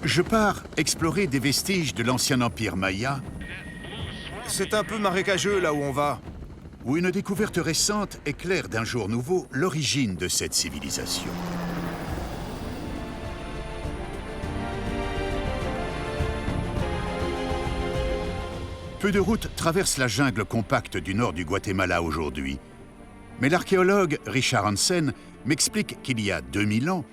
Je pars explorer des vestiges de l'ancien empire Maya, C'est un peu marécageux là où on va. où une découverte récente éclaire d'un jour nouveau l'origine de cette civilisation. Peu de routes traversent la jungle compacte du nord du Guatemala aujourd'hui. Mais l'archéologue Richard Hansen m'explique qu'il y a 2000 ans,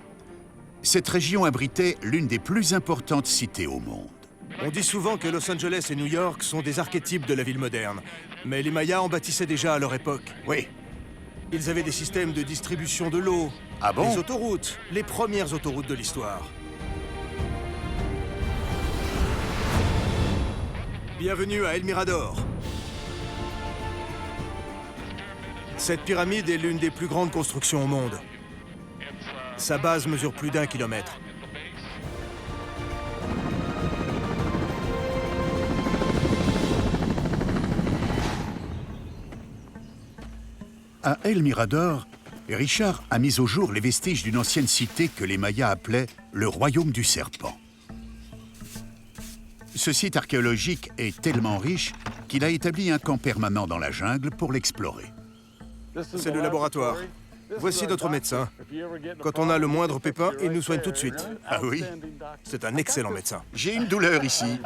cette région abritait l'une des plus importantes cités au monde. On dit souvent que Los Angeles et New York sont des archétypes de la ville moderne. Mais les Mayas en bâtissaient déjà à leur époque. Oui. Ils avaient des systèmes de distribution de l'eau, Ah bon? des autoroutes, les premières autoroutes de l'histoire. Bienvenue à El Mirador. Cette pyramide est l'une des plus grandes constructions au monde. Sa base mesure plus d'1 kilomètre. À El Mirador, Richard a mis au jour les vestiges d'une ancienne cité que les Mayas appelaient le Royaume du Serpent. Ce site archéologique est tellement riche qu'il a établi un camp permanent dans la jungle pour l'explorer. C'est le laboratoire. Voici notre médecin. Quand on a le moindre pépin, il nous soigne tout de suite. Ah oui? C'est un excellent médecin. J'ai une douleur ici.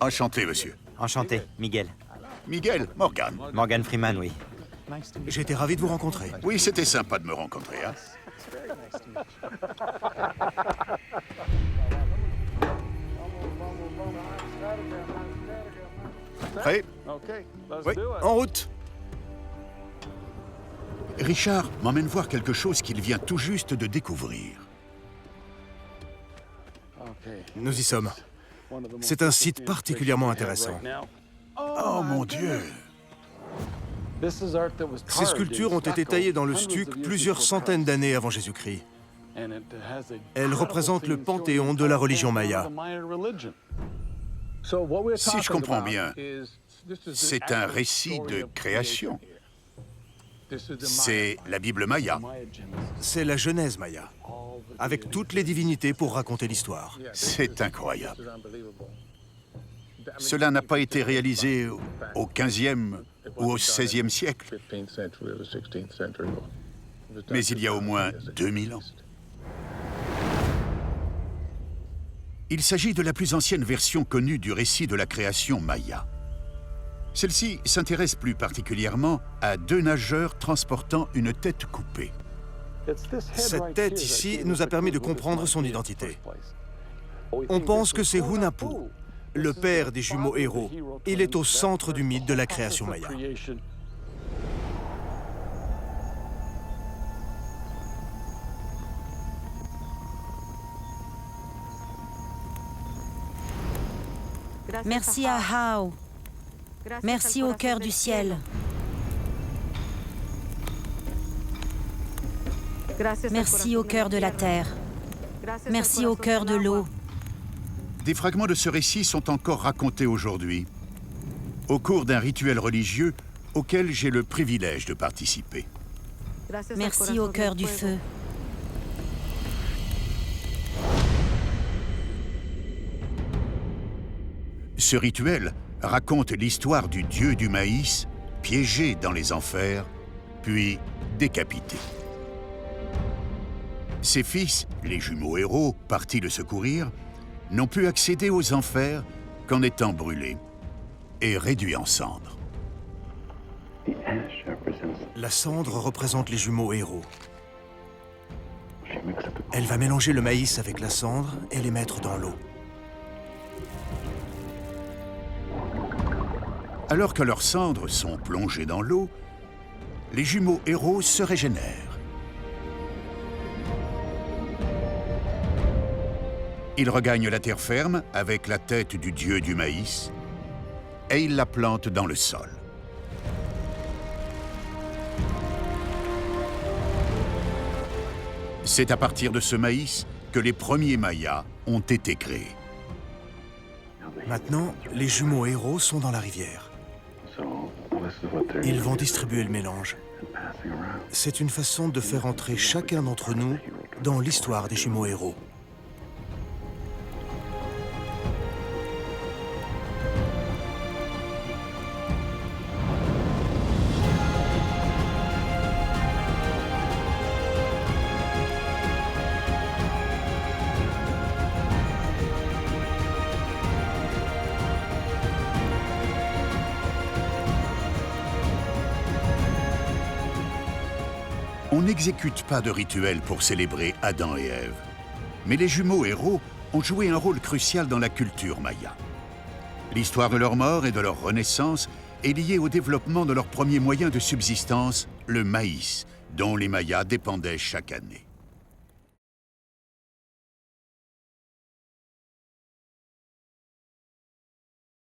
Enchanté, monsieur. Enchanté, Miguel. Miguel, Morgan. Morgan Freeman, oui. J'ai été ravi de vous rencontrer. Oui, c'était sympa de me rencontrer, hein? Prêt? Oui, en route. Richard m'emmène voir quelque chose qu'il vient tout juste de découvrir. Nous y sommes. C'est un site particulièrement intéressant. Oh mon Dieu! Ces sculptures ont été taillées dans le stuc plusieurs centaines d'années avant Jésus-Christ. Elles représentent le panthéon de la religion maya. Si je comprends bien, c'est un récit de création. C'est la Bible Maya. C'est la Genèse maya, avec toutes les divinités pour raconter l'histoire. C'est incroyable. Cela n'a pas été réalisé au XVe ou au XVIe siècle, mais il y a au moins 2000 ans. Il s'agit de la plus ancienne version connue du récit de la création maya. Celle-ci s'intéresse plus particulièrement à deux nageurs transportant une tête coupée. Cette tête ici nous a permis de comprendre son identité. On pense que c'est Hunahpu, le père des jumeaux héros. Il est au centre du mythe de la création maya. Merci à Hao. Merci au cœur du ciel. Merci au cœur de la terre. Merci au cœur de l'eau. Des fragments de ce récit sont encore racontés aujourd'hui, au cours d'un rituel religieux auquel j'ai le privilège de participer. Merci au cœur du feu. Ce rituel raconte l'histoire du dieu du maïs, piégé dans les enfers, puis décapité. Ses fils, les jumeaux héros, partis le secourir, n'ont pu accéder aux enfers qu'en étant brûlés et réduits en cendres. La cendre représente les jumeaux héros. Elle va mélanger le maïs avec la cendre et les mettre dans l'eau. Alors que leurs cendres sont plongées dans l'eau, les jumeaux héros se régénèrent. Ils regagnent la terre ferme avec la tête du dieu du maïs et ils la plantent dans le sol. C'est à partir de ce maïs que les premiers Mayas ont été créés. Maintenant, les jumeaux héros sont dans la rivière. Ils vont distribuer le mélange. C'est une façon de faire entrer chacun d'entre nous dans l'histoire des jumeaux héros. On n'exécute pas de rituel pour célébrer Adam et Ève. Mais les jumeaux héros ont joué un rôle crucial dans la culture maya. L'histoire de leur mort et de leur renaissance est liée au développement de leur premier moyen de subsistance, le maïs, dont les Mayas dépendaient chaque année.